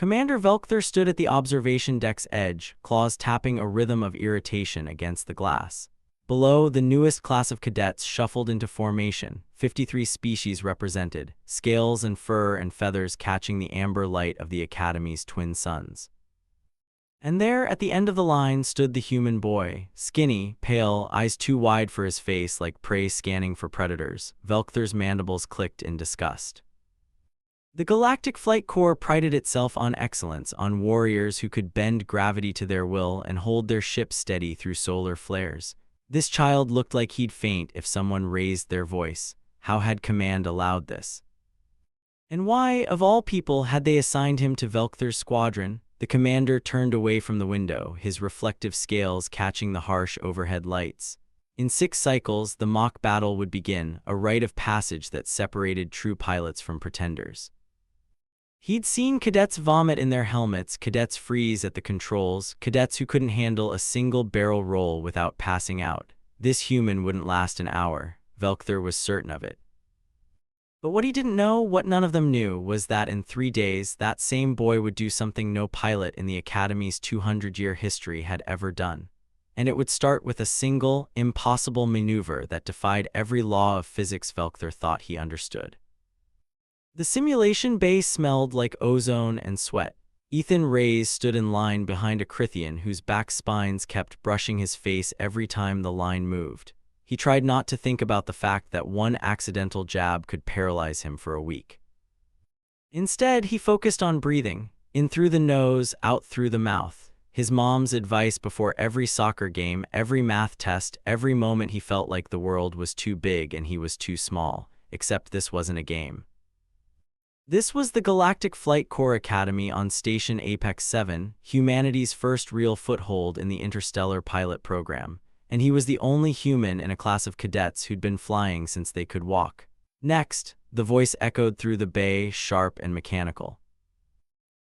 Commander Velk'thor stood at the observation deck's edge, claws tapping a rhythm of irritation against the glass. Below, the newest class of cadets shuffled into formation, 53 species represented, scales and fur and feathers catching the amber light of the Academy's twin suns. And there, at the end of the line, stood the human boy, skinny, pale, eyes too wide for his face like prey scanning for predators. Velk'thor's mandibles clicked in disgust. The Galactic Flight Corps prided itself on excellence, on warriors who could bend gravity to their will and hold their ship steady through solar flares. This child looked like he'd faint if someone raised their voice. How had command allowed this? And why, of all people, had they assigned him to Velk'thor's squadron? The commander turned away from the window, his reflective scales catching the harsh overhead lights. In 6 cycles, the mock battle would begin, a rite of passage that separated true pilots from pretenders. He'd seen cadets vomit in their helmets, cadets freeze at the controls, cadets who couldn't handle a single barrel roll without passing out. This human wouldn't last an hour. Velk'thor was certain of it. But what he didn't know, what none of them knew, was that in 3 days, that same boy would do something no pilot in the Academy's 200-year history had ever done. And it would start with a single, impossible maneuver that defied every law of physics Velk'thor thought he understood. The simulation bay smelled like ozone and sweat. Ethan Reyes stood in line behind a Crithian whose back spines kept brushing his face every time the line moved. He tried not to think about the fact that one accidental jab could paralyze him for a week. Instead, he focused on breathing, in through the nose, out through the mouth. His mom's advice before every soccer game, every math test, every moment he felt like the world was too big and he was too small, except this wasn't a game. This was the Galactic Flight Corps Academy on Station Apex 7, humanity's first real foothold in the interstellar pilot program, and he was the only human in a class of cadets who'd been flying since they could walk. Next, the voice echoed through the bay, sharp and mechanical.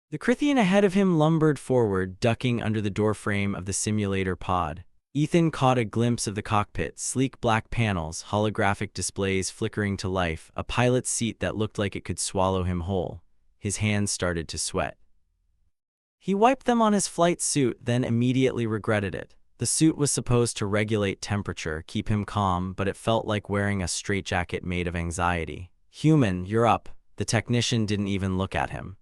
The Crithian ahead of him lumbered forward, ducking under the doorframe of the simulator pod. Ethan caught a glimpse of the cockpit, sleek black panels, holographic displays flickering to life, a pilot's seat that looked like it could swallow him whole. His hands started to sweat. He wiped them on his flight suit, then immediately regretted it. The suit was supposed to regulate temperature, keep him calm, but it felt like wearing a straitjacket made of anxiety. "Human, you're up." The technician didn't even look at him.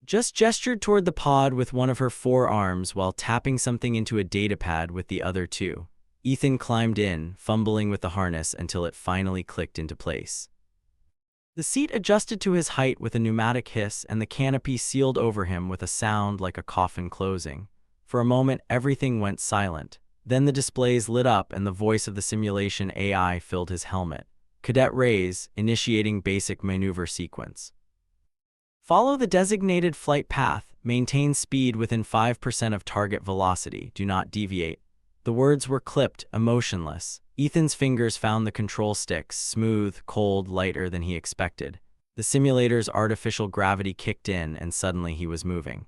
Just gestured toward the pod with one of her 4 arms while tapping something into a datapad with the other 2. Ethan climbed in, fumbling with the harness until it finally clicked into place. The seat adjusted to his height with a pneumatic hiss, and the canopy sealed over him with a sound like a coffin closing. For a moment, everything went silent. Then the displays lit up and the voice of the simulation AI filled his helmet. "Cadet Reyes, initiating basic maneuver sequence. Follow the designated flight path, maintain speed within 5% of target velocity, do not deviate." The words were clipped, emotionless. Ethan's fingers found the control sticks, smooth, cold, lighter than he expected. The simulator's artificial gravity kicked in and suddenly he was moving.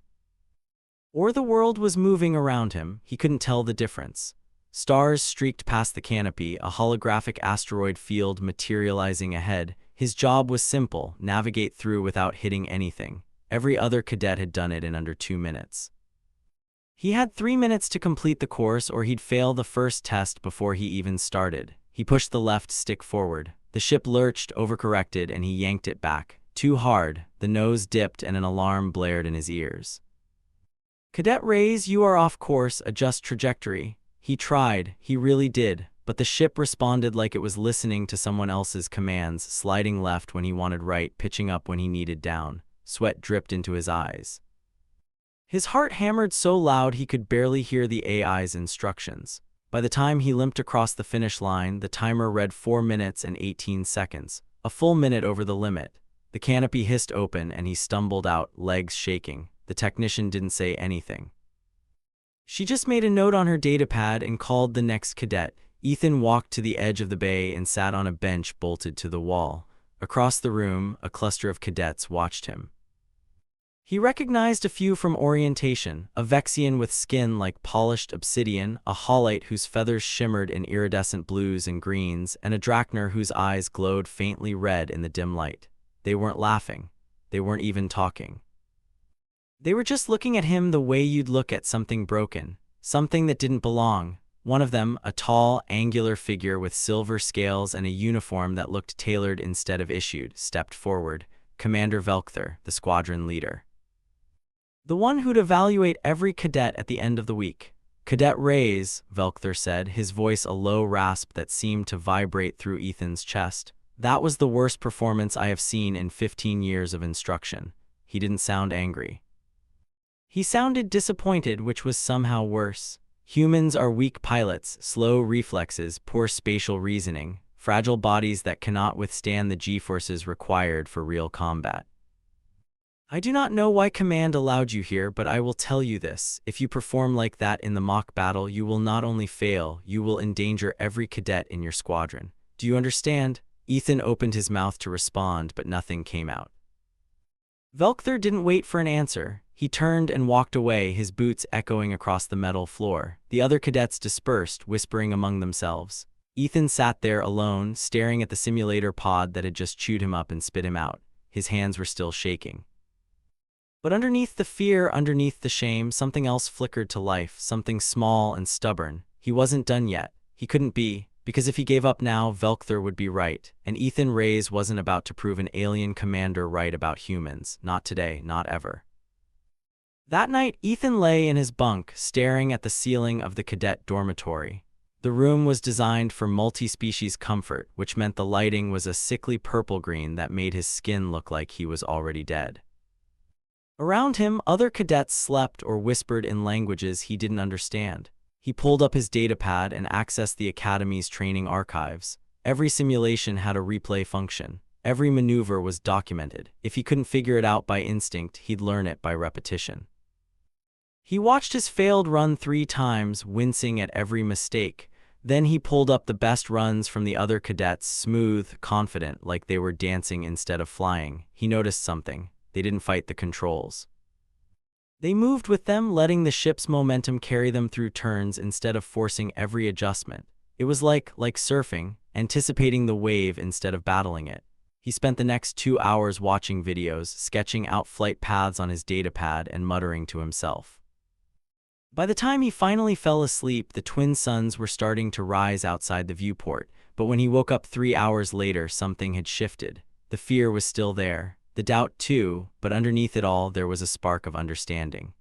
Or the world was moving around him, he couldn't tell the difference. Stars streaked past the canopy, a holographic asteroid field materializing ahead. His job was simple, navigate through without hitting anything. Every other cadet had done it in under 2 minutes. He had 3 minutes to complete the course or he'd fail the first test before he even started. He pushed the left stick forward. The ship lurched, overcorrected, and he yanked it back. Too hard, the nose dipped and an alarm blared in his ears. "Cadet Reyes, you are off course, adjust trajectory." He tried, he really did. But the ship responded like it was listening to someone else's commands, sliding left when he wanted right, pitching up when he needed down. Sweat dripped into his eyes. His heart hammered so loud he could barely hear the AI's instructions. By the time he limped across the finish line, the timer read 4 minutes and 18 seconds, a full minute over the limit. The canopy hissed open and he stumbled out, legs shaking. The technician didn't say anything. She just made a note on her datapad and called the next cadet. Ethan walked to the edge of the bay and sat on a bench bolted to the wall. Across the room, a cluster of cadets watched him. He recognized a few from orientation, a Vexian with skin like polished obsidian, a Hollite whose feathers shimmered in iridescent blues and greens, and a Drachner whose eyes glowed faintly red in the dim light. They weren't laughing. They weren't even talking. They were just looking at him the way you'd look at something broken, something that didn't belong. One of them, a tall, angular figure with silver scales and a uniform that looked tailored instead of issued, stepped forward. Commander Velk'thor, the squadron leader. The one who'd evaluate every cadet at the end of the week. Cadet Reyes, Velk'thor said, his voice a low rasp that seemed to vibrate through Ethan's chest. That was the worst performance I have seen in 15 years of instruction. He didn't sound angry. He sounded disappointed, which was somehow worse. Humans are weak pilots, slow reflexes, poor spatial reasoning, fragile bodies that cannot withstand the G-forces required for real combat. I do not know why Command allowed you here, but I will tell you this. If you perform like that in the mock battle, you will not only fail, you will endanger every cadet in your squadron. Do you understand? Ethan opened his mouth to respond, but nothing came out. Velk'thor didn't wait for an answer. He turned and walked away, his boots echoing across the metal floor. The other cadets dispersed, whispering among themselves. Ethan sat there alone, staring at the simulator pod that had just chewed him up and spit him out. His hands were still shaking. But underneath the fear, underneath the shame, something else flickered to life, something small and stubborn. He wasn't done yet. He couldn't be, because if he gave up now, Velk'thor would be right, and Ethan Reyes wasn't about to prove an alien commander right about humans. Not today, not ever. That night, Ethan lay in his bunk, staring at the ceiling of the cadet dormitory. The room was designed for multi-species comfort, which meant the lighting was a sickly purple-green that made his skin look like he was already dead. Around him, other cadets slept or whispered in languages he didn't understand. He pulled up his datapad and accessed the Academy's training archives. Every simulation had a replay function. Every maneuver was documented. If he couldn't figure it out by instinct, he'd learn it by repetition. He watched his failed run 3 times, wincing at every mistake. Then he pulled up the best runs from the other cadets, smooth, confident, like they were dancing instead of flying. He noticed something. They didn't fight the controls. They moved with them, letting the ship's momentum carry them through turns instead of forcing every adjustment. It was like surfing, anticipating the wave instead of battling it. He spent the next 2 hours watching videos, sketching out flight paths on his datapad and muttering to himself. By the time he finally fell asleep, the twin suns were starting to rise outside the viewport, but when he woke up 3 hours later, something had shifted. The fear was still there. The doubt too, but underneath it all there was a spark of understanding.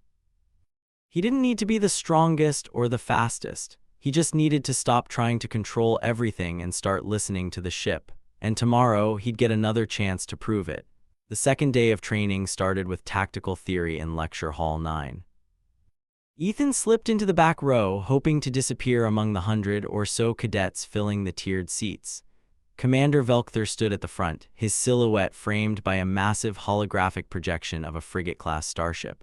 He didn't need to be the strongest or the fastest. He just needed to stop trying to control everything and start listening to the ship. And tomorrow he'd get another chance to prove it. The second day of training started with tactical theory in Lecture Hall 9. Ethan slipped into the back row, hoping to disappear among the 100 or so cadets filling the tiered seats. Commander Velk'thor stood at the front, his silhouette framed by a massive holographic projection of a frigate-class starship.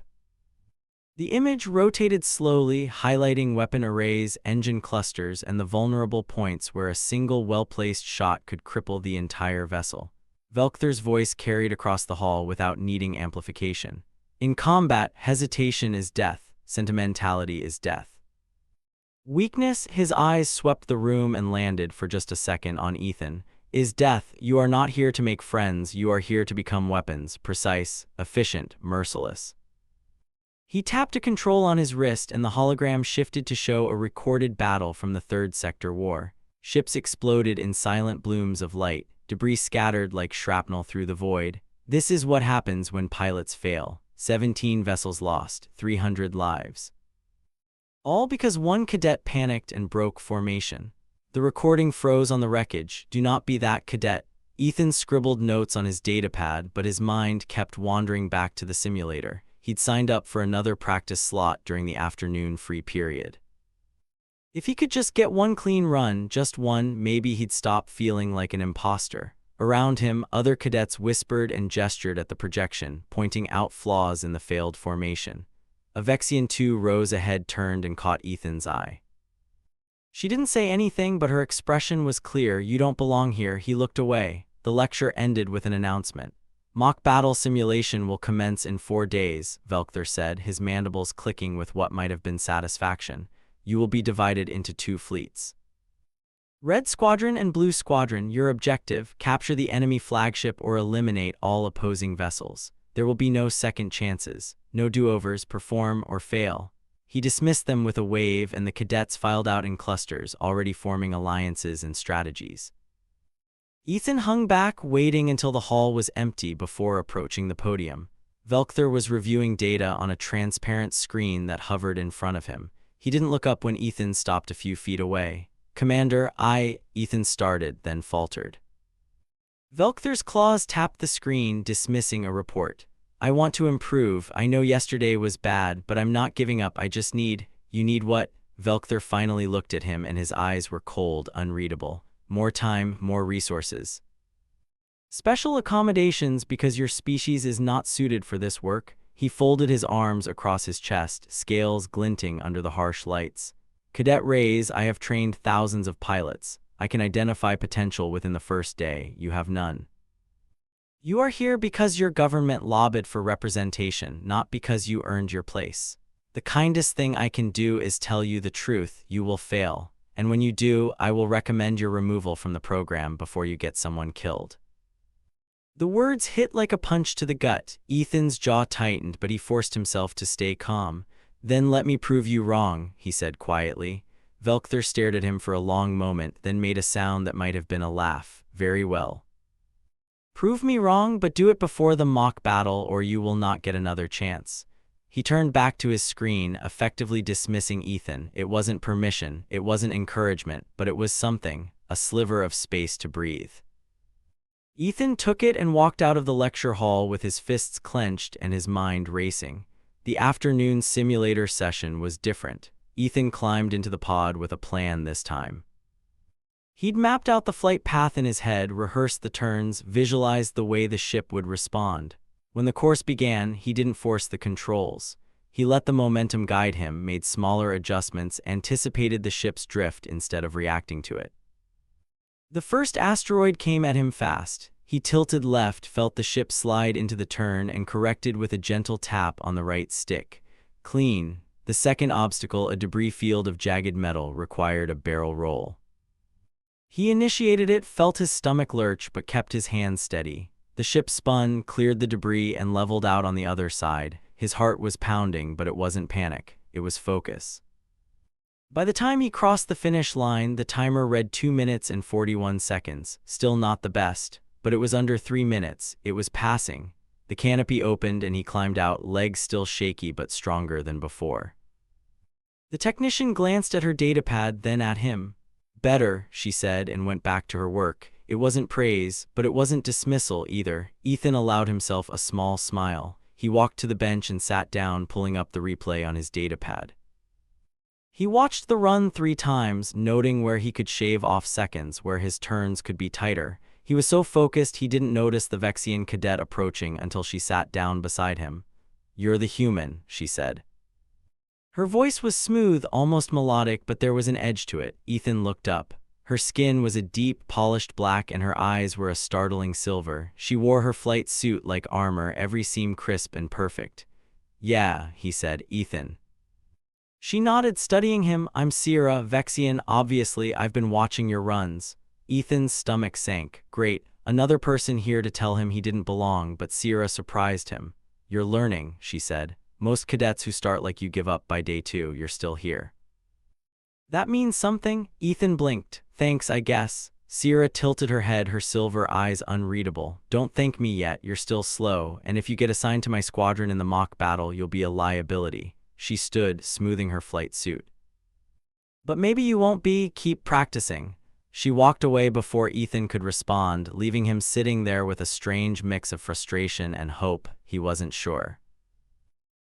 The image rotated slowly, highlighting weapon arrays, engine clusters, and the vulnerable points where a single well-placed shot could cripple the entire vessel. Velk'thor's voice carried across the hall without needing amplification. In combat, hesitation is death, sentimentality is death. Weakness, his eyes swept the room and landed for just a second on Ethan, is death. You are not here to make friends, you are here to become weapons, precise, efficient, merciless. He tapped a control on his wrist and the hologram shifted to show a recorded battle from the Third Sector War. Ships exploded in silent blooms of light, debris scattered like shrapnel through the void. This is what happens when pilots fail. 17 vessels lost, 300 lives. All because one cadet panicked and broke formation. The recording froze on the wreckage. Do not be that cadet. Ethan scribbled notes on his datapad, but his mind kept wandering back to the simulator. He'd signed up for another practice slot during the afternoon free period. If he could just get one clean run, just one, maybe he'd stop feeling like an imposter. Around him, other cadets whispered and gestured at the projection, pointing out flaws in the failed formation. A Vexian 2 rose ahead, turned and caught Ethan's eye. She didn't say anything, but her expression was clear. You don't belong here. He looked away. The lecture ended with an announcement. Mock battle simulation will commence in 4 days, Velk'thor said, his mandibles clicking with what might have been satisfaction. You will be divided into 2 fleets. Red Squadron and Blue Squadron, your objective, capture the enemy flagship or eliminate all opposing vessels. There will be no second chances, no do-overs, perform or fail. He dismissed them with a wave, and the cadets filed out in clusters, already forming alliances and strategies. Ethan hung back, waiting until the hall was empty before approaching the podium. Velk'thor was reviewing data on a transparent screen that hovered in front of him. He didn't look up when Ethan stopped a few feet away. "Commander, Ethan started, then faltered. Velk'thor's claws tapped the screen, dismissing a report. "I want to improve. I know yesterday was bad, but I'm not giving up. I just need—" "You need what?" Velk'thor finally looked at him, and his eyes were cold, unreadable. "More time, more resources. Special accommodations because your species is not suited for this work." He folded his arms across his chest, scales glinting under the harsh lights. "Cadet Reyes, I have trained thousands of pilots. I can identify potential within the first day. You have none. You are here because your government lobbied for representation, not because you earned your place. The kindest thing I can do is tell you the truth. You will fail. And when you do, I will recommend your removal from the program before you get someone killed." The words hit like a punch to the gut. Ethan's jaw tightened, but he forced himself to stay calm. "Then let me prove you wrong," he said quietly. Velk'thor stared at him for a long moment, then made a sound that might have been a laugh. "Very well. Prove me wrong, but do it before the mock battle or you will not get another chance." He turned back to his screen, effectively dismissing Ethan. It wasn't permission, it wasn't encouragement, but it was something, a sliver of space to breathe. Ethan took it and walked out of the lecture hall with his fists clenched and his mind racing. The afternoon simulator session was different. Ethan climbed into the pod with a plan this time. He'd mapped out the flight path in his head, rehearsed the turns, visualized the way the ship would respond. When the course began, he didn't force the controls. He let the momentum guide him, made smaller adjustments, anticipated the ship's drift instead of reacting to it. The first asteroid came at him fast. He tilted left, felt the ship slide into the turn, and corrected with a gentle tap on the right stick. Clean. The second obstacle, a debris field of jagged metal, required a barrel roll. He initiated it, felt his stomach lurch, but kept his hands steady. The ship spun, cleared the debris, and leveled out on the other side. His heart was pounding, but it wasn't panic. It was focus. By the time he crossed the finish line, the timer read 2 minutes and 41 seconds. Still not the best, but it was under 3 minutes. It was passing. The canopy opened and he climbed out, legs still shaky but stronger than before. The technician glanced at her datapad, then at him. "Better," she said, and went back to her work. It wasn't praise, but it wasn't dismissal either. Ethan allowed himself a small smile. He walked to the bench and sat down, pulling up the replay on his datapad. He watched the run 3 times, noting where he could shave off seconds, where his turns could be tighter. He was so focused he didn't notice the Vexian cadet approaching until she sat down beside him. "You're the human," she said. Her voice was smooth, almost melodic, but there was an edge to it. Ethan looked up. Her skin was a deep, polished black, and her eyes were a startling silver. She wore her flight suit like armor, every seam crisp and perfect. "Yeah," he said. "Ethan." She nodded, studying him. "I'm Sierra, Vexian. Obviously, I've been watching your runs." Ethan's stomach sank. Great. Another person here to tell him he didn't belong, but Sierra surprised him. "You're learning," she said. "Most cadets who start like you give up by day 2. You're still here." "That means something?" Ethan blinked. "Thanks, I guess." Sierra tilted her head, her silver eyes unreadable. "Don't thank me yet. You're still slow, and if you get assigned to my squadron in the mock battle, you'll be a liability." She stood, smoothing her flight suit. "But maybe you won't be. Keep practicing." She walked away before Ethan could respond, leaving him sitting there with a strange mix of frustration and hope. He wasn't sure.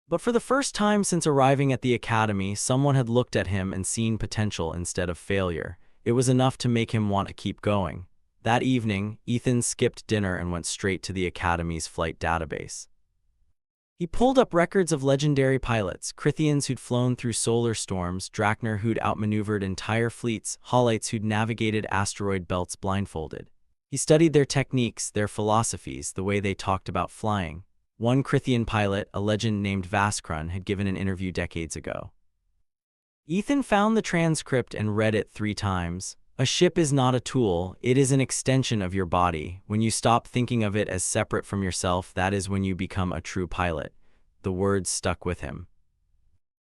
But for the first time since arriving at the academy, someone had looked at him and seen potential instead of failure. It was enough to make him want to keep going. That evening, Ethan skipped dinner and went straight to the academy's flight database. He pulled up records of legendary pilots, Crithians who'd flown through solar storms, Drachner who'd outmaneuvered entire fleets, Holites who'd navigated asteroid belts blindfolded. He studied their techniques, their philosophies, the way they talked about flying. One Crithian pilot, a legend named Vaskrun, had given an interview decades ago. Ethan found the transcript and read it 3 times. A ship is not a tool, it is an extension of your body. When you stop thinking of it as separate from yourself, that is when you become a true pilot. The words stuck with him.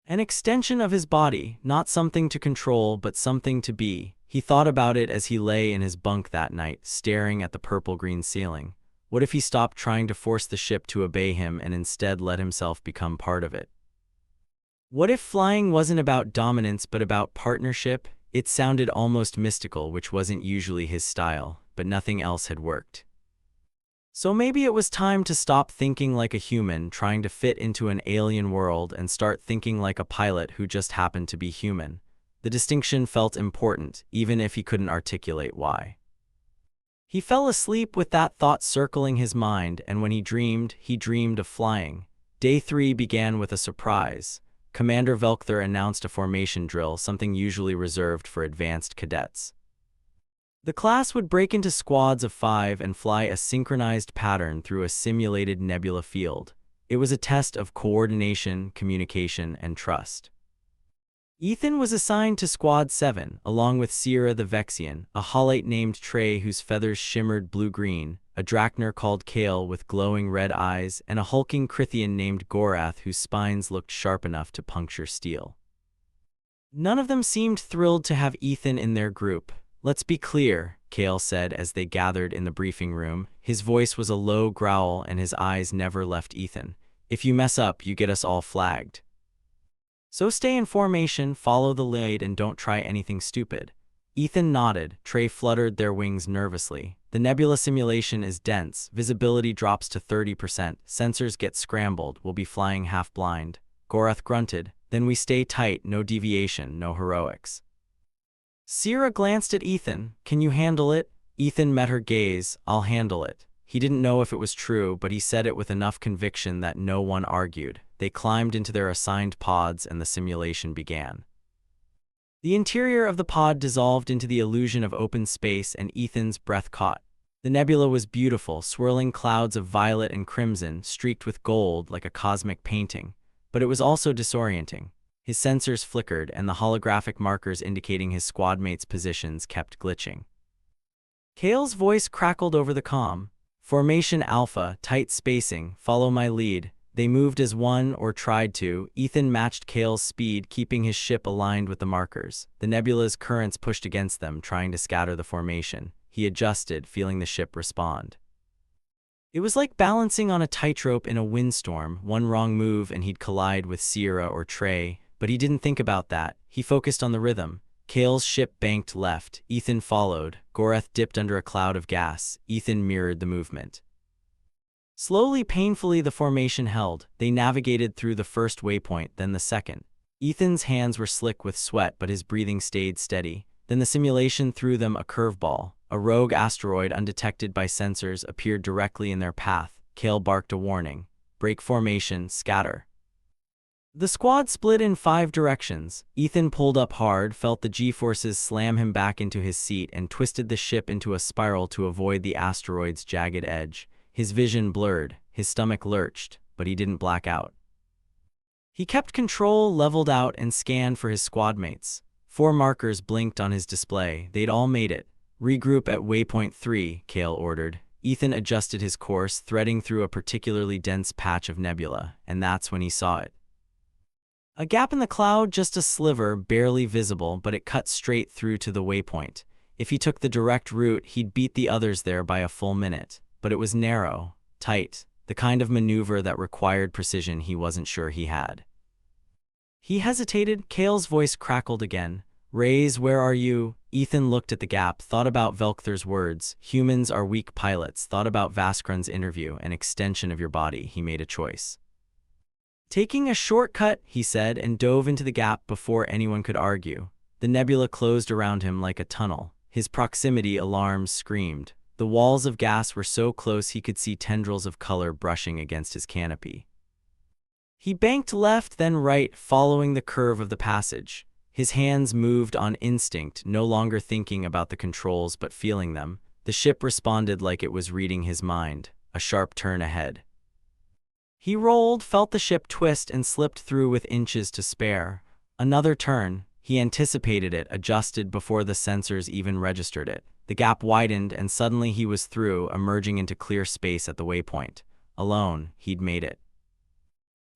An extension of his body, not something to control, but something to be. He thought about it as he lay in his bunk that night, staring at the purple-green ceiling. What if he stopped trying to force the ship to obey him and instead let himself become part of it? What if flying wasn't about dominance but about partnership? It sounded almost mystical, which wasn't usually his style, but nothing else had worked. So maybe it was time to stop thinking like a human trying to fit into an alien world and start thinking like a pilot who just happened to be human. The distinction felt important, even if he couldn't articulate why. He fell asleep with that thought circling his mind, and when he dreamed of flying. Day 3 began with a surprise. Commander Velk'thor announced a formation drill, something usually reserved for advanced cadets. The class would break into squads of 5 and fly a synchronized pattern through a simulated nebula field. It was a test of coordination, communication, and trust. Ethan was assigned to Squad 7, along with Sierra the Vexian, a Hollite named Trey whose feathers shimmered blue-green, a Drachner called Kale with glowing red eyes, and a hulking Crithian named Gorath whose spines looked sharp enough to puncture steel. None of them seemed thrilled to have Ethan in their group. "Let's be clear," Kale said as they gathered in the briefing room. His voice was a low growl and his eyes never left Ethan. "If you mess up, you get us all flagged. So stay in formation, follow the lead, and don't try anything stupid." Ethan nodded. Trey fluttered their wings nervously. "The nebula simulation is dense. Visibility drops to 30%. Sensors get scrambled. We'll be flying half-blind." Gorath grunted. "Then we stay tight, no deviation, no heroics." Sierra glanced at Ethan. "Can you handle it?" Ethan met her gaze. "I'll handle it." He didn't know if it was true, but he said it with enough conviction that no one argued. They climbed into their assigned pods and the simulation began. The interior of the pod dissolved into the illusion of open space and Ethan's breath caught. The nebula was beautiful, swirling clouds of violet and crimson, streaked with gold like a cosmic painting. But it was also disorienting. His sensors flickered, and the holographic markers indicating his squadmates' positions kept glitching. Kale's voice crackled over the comm. "Formation Alpha, tight spacing, follow my lead." They moved as one, or tried to. Ethan matched Kale's speed, keeping his ship aligned with the markers. The nebula's currents pushed against them, trying to scatter the formation. He adjusted, feeling the ship respond. It was like balancing on a tightrope in a windstorm. One wrong move and he'd collide with Sierra or Trey, but he didn't think about that. He focused on the rhythm. Kale's ship banked left. Ethan followed. Gorath dipped under a cloud of gas. Ethan mirrored the movement. Slowly, painfully, the formation held. They navigated through the first waypoint, then the second. Ethan's hands were slick with sweat, but his breathing stayed steady. Then the simulation threw them a curveball. A rogue asteroid, undetected by sensors, appeared directly in their path. Kale barked a warning. "Break formation, scatter." The squad split in 5 directions. Ethan pulled up hard, felt the G-forces slam him back into his seat, and twisted the ship into a spiral to avoid the asteroid's jagged edge. His vision blurred, his stomach lurched, but he didn't black out. He kept control, leveled out, and scanned for his squadmates. 4 markers blinked on his display. They'd all made it. "Regroup at waypoint 3, Kale ordered. Ethan adjusted his course, threading through a particularly dense patch of nebula, and that's when he saw it. A gap in the cloud, just a sliver, barely visible, but it cut straight through to the waypoint. If he took the direct route, he'd beat the others there by a full minute. But it was narrow, tight, the kind of maneuver that required precision he wasn't sure he had. He hesitated. Kale's voice crackled again. "Reyes, where are you?" Ethan looked at the gap, thought about Velk'thor's words. Humans are weak pilots. Thought about Vaskran's interview, an extension of your body. He made a choice. "Taking a shortcut," he said, and dove into the gap before anyone could argue. The nebula closed around him like a tunnel. His proximity alarms screamed. The walls of gas were so close he could see tendrils of color brushing against his canopy. He banked left, then right, following the curve of the passage. His hands moved on instinct, no longer thinking about the controls but feeling them. The ship responded like it was reading his mind. A sharp turn ahead. He rolled, felt the ship twist, and slipped through with inches to spare. Another turn. He anticipated it, adjusted before the sensors even registered it. The gap widened, and suddenly he was through, emerging into clear space at the waypoint. Alone, he'd made it.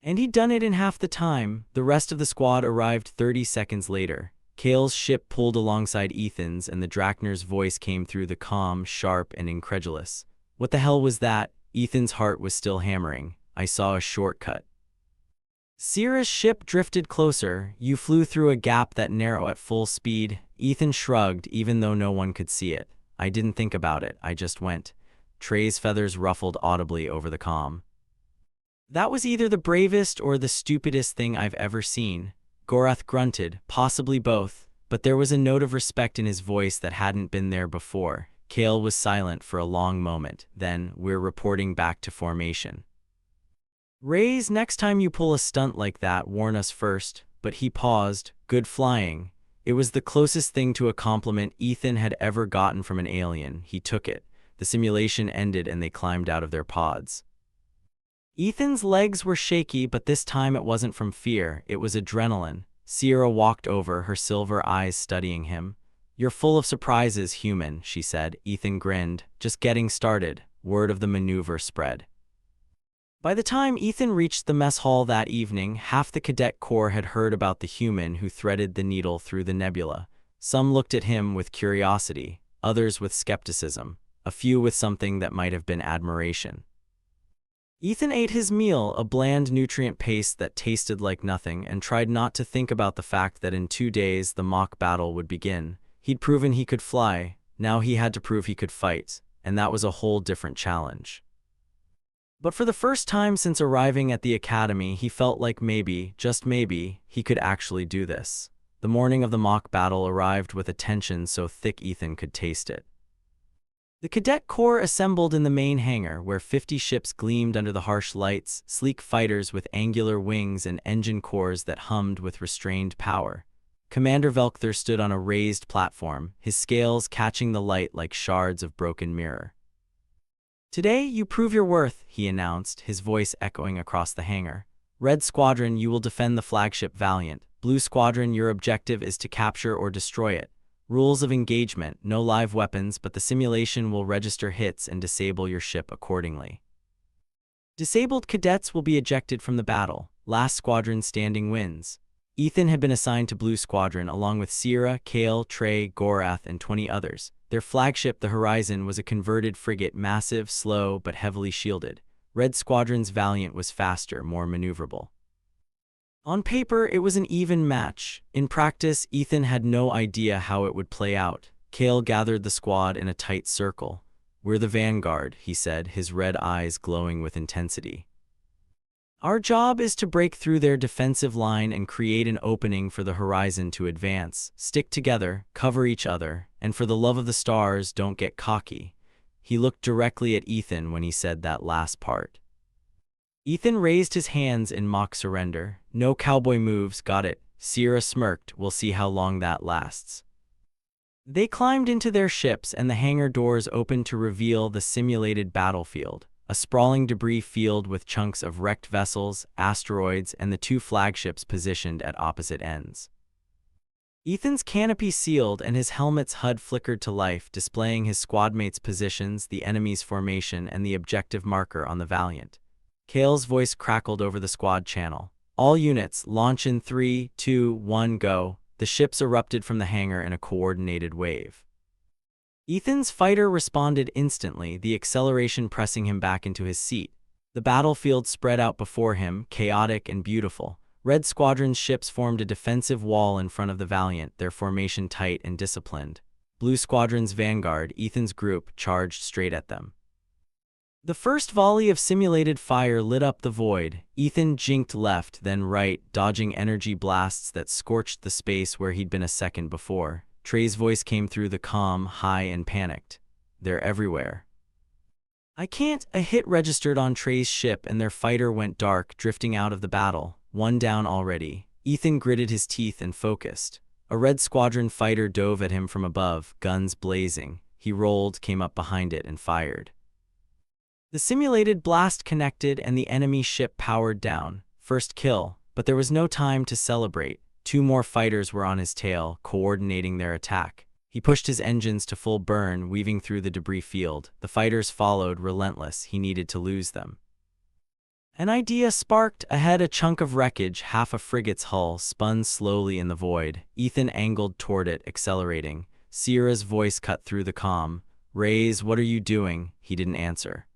And he'd done it in half the time. The rest of the squad arrived 30 seconds later. Kale's ship pulled alongside Ethan's, and the Drachner's voice came through the comm, sharp and incredulous. What the hell was that? Ethan's heart was still hammering. I saw a shortcut. Sierra's ship drifted closer. You flew through a gap that narrow at full speed. Ethan shrugged, even though no one could see it. I didn't think about it, I just went. Trey's feathers ruffled audibly over the comm. That was either the bravest or the stupidest thing I've ever seen. Gorath grunted, possibly both, but there was a note of respect in his voice that hadn't been there before. Kale was silent for a long moment. Then, we're reporting back to formation. Reyes, next time you pull a stunt like that, warn us first. But he paused. Good flying. It was the closest thing to a compliment Ethan had ever gotten from an alien. He took it. The simulation ended and they climbed out of their pods. Ethan's legs were shaky, but this time it wasn't from fear, it was adrenaline. Sierra walked over, her silver eyes studying him. You're full of surprises, human, she said. Ethan grinned. Just getting started. Word of the maneuver spread. By the time Ethan reached the mess hall that evening, half the cadet corps had heard about the human who threaded the needle through the nebula. Some looked at him with curiosity, others with skepticism, a few with something that might have been admiration. Ethan ate his meal, a bland nutrient paste that tasted like nothing, and tried not to think about the fact that in 2 days the mock battle would begin. He'd proven he could fly, now he had to prove he could fight, and that was a whole different challenge. But for the first time since arriving at the academy, he felt like maybe, just maybe, he could actually do this. The morning of the mock battle arrived with a tension so thick Ethan could taste it. The cadet corps assembled in the main hangar, where 50 ships gleamed under the harsh lights, sleek fighters with angular wings and engine cores that hummed with restrained power. Commander Velk'thor stood on a raised platform, his scales catching the light like shards of broken mirror. Today, you prove your worth, he announced, his voice echoing across the hangar. Red Squadron, you will defend the flagship Valiant. Blue Squadron, your objective is to capture or destroy it. Rules of engagement, no live weapons, but the simulation will register hits and disable your ship accordingly. Disabled cadets will be ejected from the battle. Last squadron standing wins. Ethan had been assigned to Blue Squadron along with Sierra, Kale, Trey, Gorath, and 20 others. Their flagship, the Horizon, was a converted frigate, massive, slow, but heavily shielded. Red Squadron's Valiant was faster, more maneuverable. On paper, it was an even match. In practice, Ethan had no idea how it would play out. Kale gathered the squad in a tight circle. We're the vanguard, he said, his red eyes glowing with intensity. Our job is to break through their defensive line and create an opening for the Horizon to advance. Stick together, cover each other, and for the love of the stars, don't get cocky. He looked directly at Ethan when he said that last part. Ethan raised his hands in mock surrender. No cowboy moves, got it. Sierra smirked, we'll see how long that lasts. They climbed into their ships and the hangar doors opened to reveal the simulated battlefield. A sprawling debris field with chunks of wrecked vessels, asteroids, and the 2 flagships positioned at opposite ends. Ethan's canopy sealed and his helmet's HUD flickered to life, displaying his squadmates' positions, the enemy's formation, and the objective marker on the Valiant. Kale's voice crackled over the squad channel. All units, launch in 3, 2, 1, go. The ships erupted from the hangar in a coordinated wave. Ethan's fighter responded instantly, the acceleration pressing him back into his seat. The battlefield spread out before him, chaotic and beautiful. Red Squadron's ships formed a defensive wall in front of the Valiant, their formation tight and disciplined. Blue Squadron's vanguard, Ethan's group, charged straight at them. The first volley of simulated fire lit up the void. Ethan jinked left, then right, dodging energy blasts that scorched the space where he'd been a second before. Trey's voice came through the comm, high and panicked. They're everywhere. I can't. A hit registered on Trey's ship and their fighter went dark, drifting out of the battle. One down already. Ethan gritted his teeth and focused. A Red Squadron fighter dove at him from above, guns blazing. He rolled, came up behind it, and fired. The simulated blast connected and the enemy ship powered down. First kill, but there was no time to celebrate. 2 more fighters were on his tail, coordinating their attack. He pushed his engines to full burn, weaving through the debris field. The fighters followed, relentless. He needed to lose them. An idea sparked. Ahead, a chunk of wreckage, half a frigate's hull, spun slowly in the void. Ethan angled toward it, accelerating. Sierra's voice cut through the comm. "Reyes, what are you doing?" He didn't answer.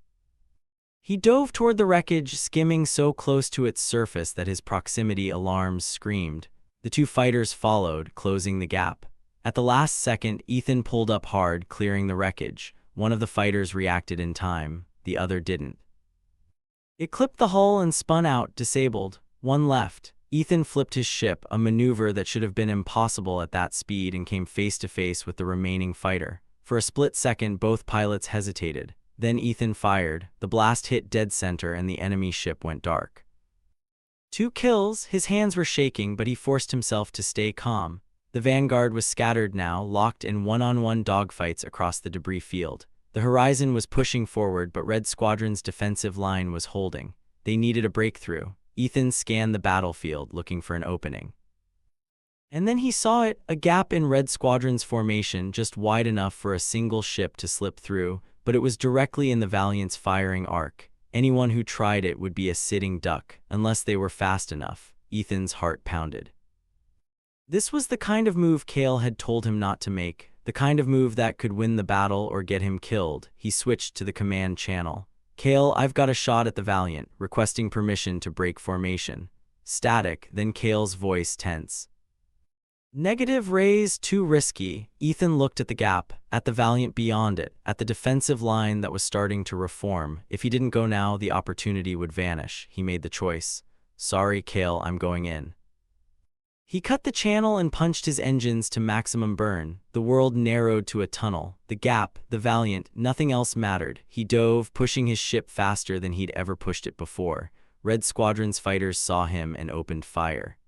He dove toward the wreckage, skimming so close to its surface that his proximity alarms screamed. The 2 fighters followed, closing the gap. At the last second, Ethan pulled up hard, clearing the wreckage. One of the fighters reacted in time, the other didn't. It clipped the hull and spun out, disabled. One left. Ethan flipped his ship, a maneuver that should have been impossible at that speed, and came face to face with the remaining fighter. For a split second, both pilots hesitated. Then Ethan fired. The blast hit dead center and the enemy ship went dark. 2 kills. His hands were shaking, but he forced himself to stay calm. The vanguard was scattered now, locked in one-on-one dogfights across the debris field. The horizon was pushing forward, but Red Squadron's defensive line was holding. They needed a breakthrough. Ethan scanned the battlefield, looking for an opening. And then he saw it, a gap in Red Squadron's formation, just wide enough for a single ship to slip through, but it was directly in the Valiant's firing arc. Anyone who tried it would be a sitting duck, unless they were fast enough. Ethan's heart pounded. This was the kind of move Kale had told him not to make, the kind of move that could win the battle or get him killed. He switched to the command channel. "Kale, I've got a shot at the Valiant," requesting permission to break formation. Static, then Kale's voice tense. "Negative, Reyes, too risky." Ethan looked at the gap, at the Valiant beyond it, at the defensive line that was starting to reform. If he didn't go now, the opportunity would vanish. He made the choice. "Sorry, Kale, I'm going in." He cut the channel and punched his engines to maximum burn. The world narrowed to a tunnel. The gap, the Valiant, nothing else mattered. He dove, pushing his ship faster than he'd ever pushed it before. Red Squadron's fighters saw him and opened fire.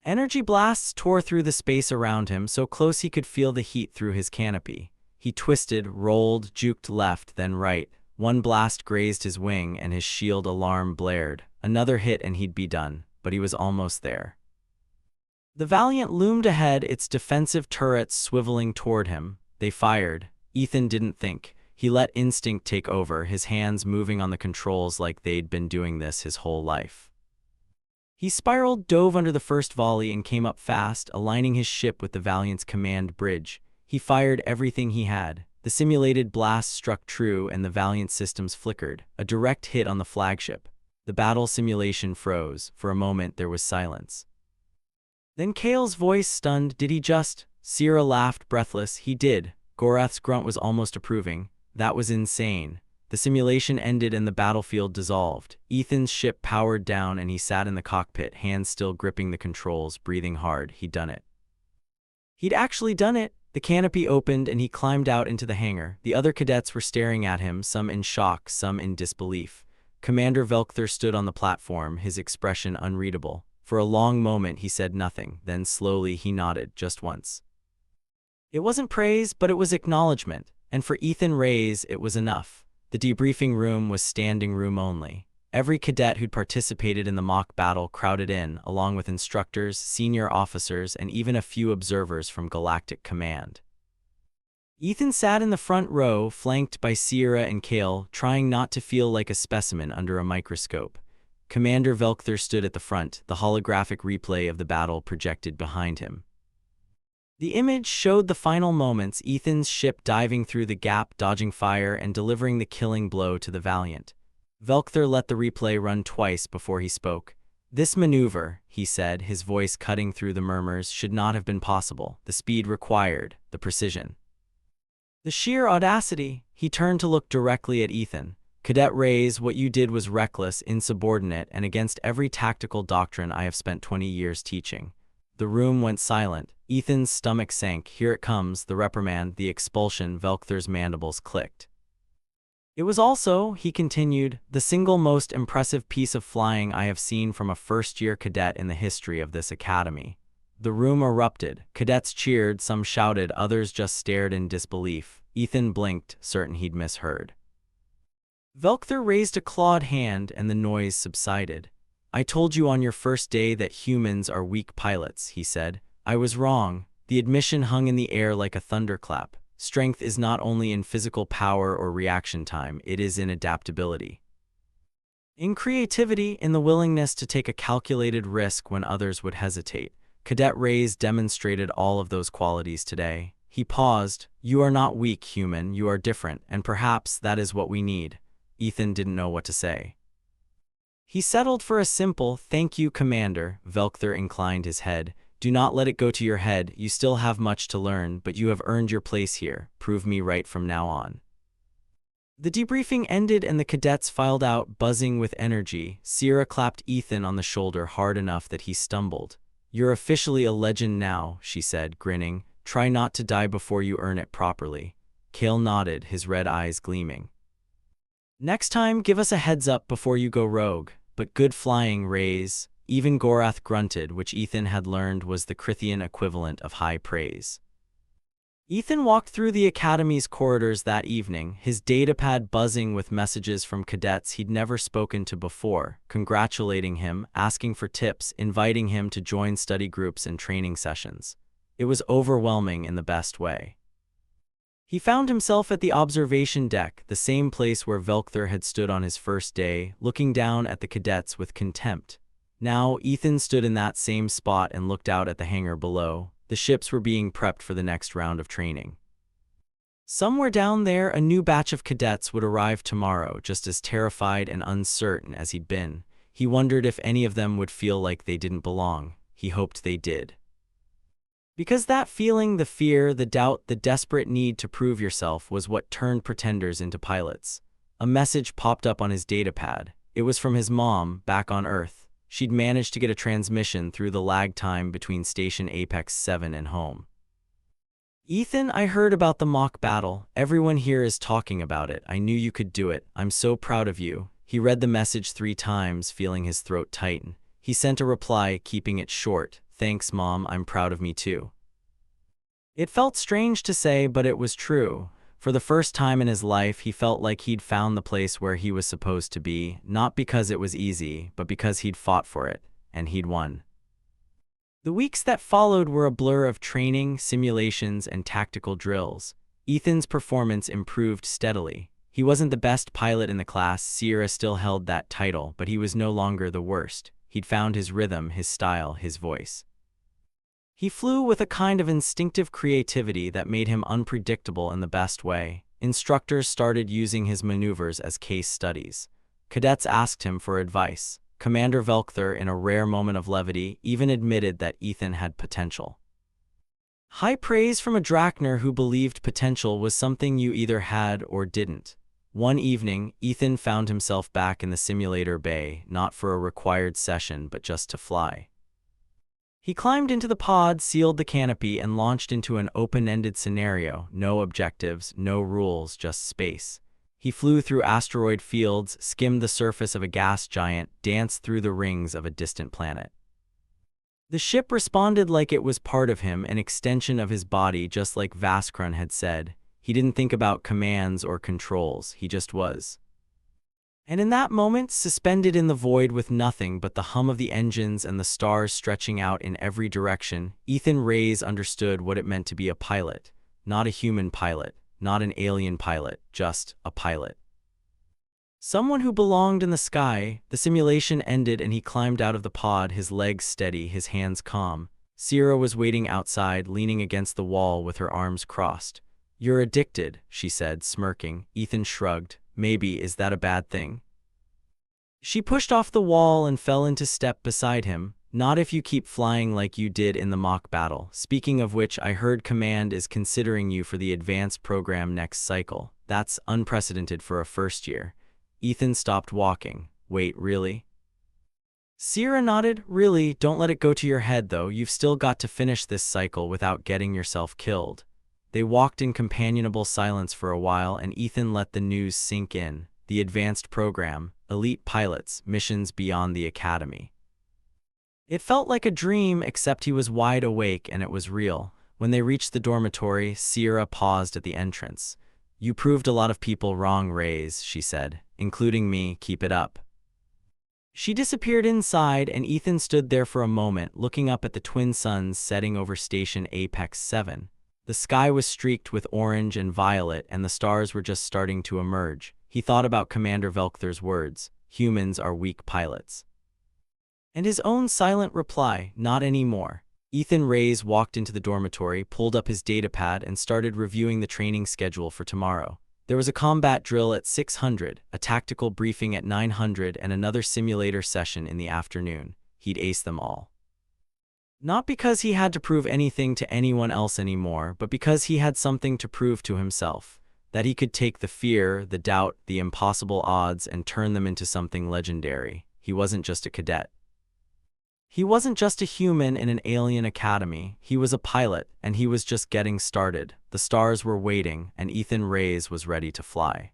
Energy blasts tore through the space around him, so close he could feel the heat through his canopy. He twisted, rolled, juked left, then right. One blast grazed his wing and his shield alarm blared. Another hit and he'd be done, but he was almost there. The Valiant loomed ahead, its defensive turrets swiveling toward him. They fired. Ethan didn't think. He let instinct take over, his hands moving on the controls like they'd been doing this his whole life. He spiraled, dove under the first volley, and came up fast, aligning his ship with the Valiant's command bridge. He fired everything he had. The simulated blast struck true and the Valiant systems flickered. A direct hit on the flagship. The battle simulation froze. For a moment there was silence. Then Kale's voice stunned. "Did he just?" Sierra laughed, breathless. "He did." Gorath's grunt was almost approving. "That was insane." The simulation ended and the battlefield dissolved. Ethan's ship powered down and he sat in the cockpit, hands still gripping the controls, breathing hard. He'd done it. He'd actually done it. The canopy opened and he climbed out into the hangar. The other cadets were staring at him, some in shock, some in disbelief. Commander Velk'thor stood on the platform, his expression unreadable. For a long moment he said nothing, then slowly he nodded, just once. It wasn't praise, but it was acknowledgement, and for Ethan Reyes it was enough. The debriefing room was standing room only. Every cadet who'd participated in the mock battle crowded in, along with instructors, senior officers, and even a few observers from Galactic Command. Ethan sat in the front row, flanked by Sierra and Kale, trying not to feel like a specimen under a microscope. Commander Velk'thor stood at the front, the holographic replay of the battle projected behind him. The image showed the final moments, Ethan's ship diving through the gap, dodging fire, and delivering the killing blow to the Valiant. Velk'thor let the replay run twice before he spoke. "This maneuver," he said, his voice cutting through the murmurs, "should not have been possible. The speed required, the precision. The sheer audacity." He turned to look directly at Ethan. "Cadet Reyes, what you did was reckless, insubordinate, and against every tactical doctrine I have spent 20 years teaching." The room went silent. Ethan's stomach sank. Here it comes, the reprimand, the expulsion. Velk'thor's mandibles clicked. "It was also," he continued, "the single most impressive piece of flying I have seen from a first-year cadet in the history of this academy." The room erupted. Cadets cheered, some shouted, others just stared in disbelief. Ethan blinked, certain he'd misheard. Velk'thor raised a clawed hand and the noise subsided. I told you on your first day that humans are weak pilots, he said. I was wrong. The admission hung in the air like a thunderclap. Strength is not only in physical power or reaction time, it is in adaptability. In creativity, in the willingness to take a calculated risk when others would hesitate. Cadet Reyes demonstrated all of those qualities today. He paused. You are not weak, human, you are different, and perhaps that is what we need. Ethan didn't know what to say. He settled for a simple, thank you, Commander. Velk'thor inclined his head. Do not let it go to your head, you still have much to learn, but you have earned your place here. Prove me right from now on. The debriefing ended and the cadets filed out, buzzing with energy. Sierra clapped Ethan on the shoulder hard enough that he stumbled. You're officially a legend now, she said, grinning. Try not to die before you earn it properly. Kale nodded, his red eyes gleaming. Next time, give us a heads up before you go rogue. But good flying, Reyes. Even Gorath grunted, which Ethan had learned was the Crithian equivalent of high praise. Ethan walked through the academy's corridors that evening, his datapad buzzing with messages from cadets he'd never spoken to before, congratulating him, asking for tips, inviting him to join study groups and training sessions. It was overwhelming in the best way. He found himself at the observation deck, the same place where Velk'thor had stood on his first day, looking down at the cadets with contempt. Now, Ethan stood in that same spot and looked out at the hangar below. The ships were being prepped for the next round of training. Somewhere down there, a new batch of cadets would arrive tomorrow, just as terrified and uncertain as he'd been. He wondered if any of them would feel like they didn't belong. He hoped they did. Because that feeling, the fear, the doubt, the desperate need to prove yourself was what turned pretenders into pilots. A message popped up on his datapad. It was from his mom, back on Earth. She'd managed to get a transmission through the lag time between Station Apex 7 and home. Ethan, I heard about the mock battle. Everyone here is talking about it. I knew you could do it. I'm so proud of you. He read the message 3 times, feeling his throat tighten. He sent a reply, keeping it short. Thanks, Mom. I'm proud of me too. It felt strange to say, but it was true. For the first time in his life, he felt like he'd found the place where he was supposed to be, not because it was easy, but because he'd fought for it, and he'd won. The weeks that followed were a blur of training, simulations, and tactical drills. Ethan's performance improved steadily. He wasn't the best pilot in the class, Sierra still held that title, but he was no longer the worst. He'd found his rhythm, his style, his voice. He flew with a kind of instinctive creativity that made him unpredictable in the best way. Instructors started using his maneuvers as case studies. Cadets asked him for advice. Commander Velk'thor, in a rare moment of levity, even admitted that Ethan had potential. High praise from a Drachner who believed potential was something you either had or didn't. One evening, Ethan found himself back in the simulator bay, not for a required session, but just to fly. He climbed into the pod, sealed the canopy, and launched into an open-ended scenario. No objectives, no rules, just space. He flew through asteroid fields, skimmed the surface of a gas giant, danced through the rings of a distant planet. The ship responded like it was part of him, an extension of his body, just like Vaskrun had said. He didn't think about commands or controls, he just was. And in that moment, suspended in the void with nothing but the hum of the engines and the stars stretching out in every direction, Ethan Reyes understood what it meant to be a pilot. Not a human pilot, not an alien pilot, just a pilot. Someone who belonged in the sky. The simulation ended and he climbed out of the pod, his legs steady, his hands calm. Sierra was waiting outside, leaning against the wall with her arms crossed. You're addicted, she said, smirking. Ethan shrugged. Maybe, is that a bad thing? She pushed off the wall and fell into step beside him. Not if you keep flying like you did in the mock battle. Speaking of which, I heard Command is considering you for the advanced program next cycle. That's unprecedented for a first year. Ethan stopped walking. Wait, really? Sierra nodded. Really, don't let it go to your head though. You've still got to finish this cycle without getting yourself killed. They walked in companionable silence for a while, and Ethan let the news sink in. The advanced program, elite pilots, missions beyond the academy. It felt like a dream, except he was wide awake and it was real. When they reached the dormitory, Sierra paused at the entrance. You proved a lot of people wrong, Reyes, she said. Including me, keep it up. She disappeared inside, and Ethan stood there for a moment, looking up at the twin suns setting over Station Apex 7. The sky was streaked with orange and violet, and the stars were just starting to emerge. He thought about Commander Velk'thor's words, "Humans are weak pilots." And his own silent reply, "Not anymore." Ethan Reyes walked into the dormitory, pulled up his datapad, and started reviewing the training schedule for tomorrow. There was a combat drill at 600, a tactical briefing at 900, and another simulator session in the afternoon. He'd ace them all. Not because he had to prove anything to anyone else anymore, but because he had something to prove to himself. That he could take the fear, the doubt, the impossible odds, and turn them into something legendary. He wasn't just a cadet. He wasn't just a human in an alien academy. He was a pilot, and he was just getting started. The stars were waiting, and Ethan Reyes was ready to fly.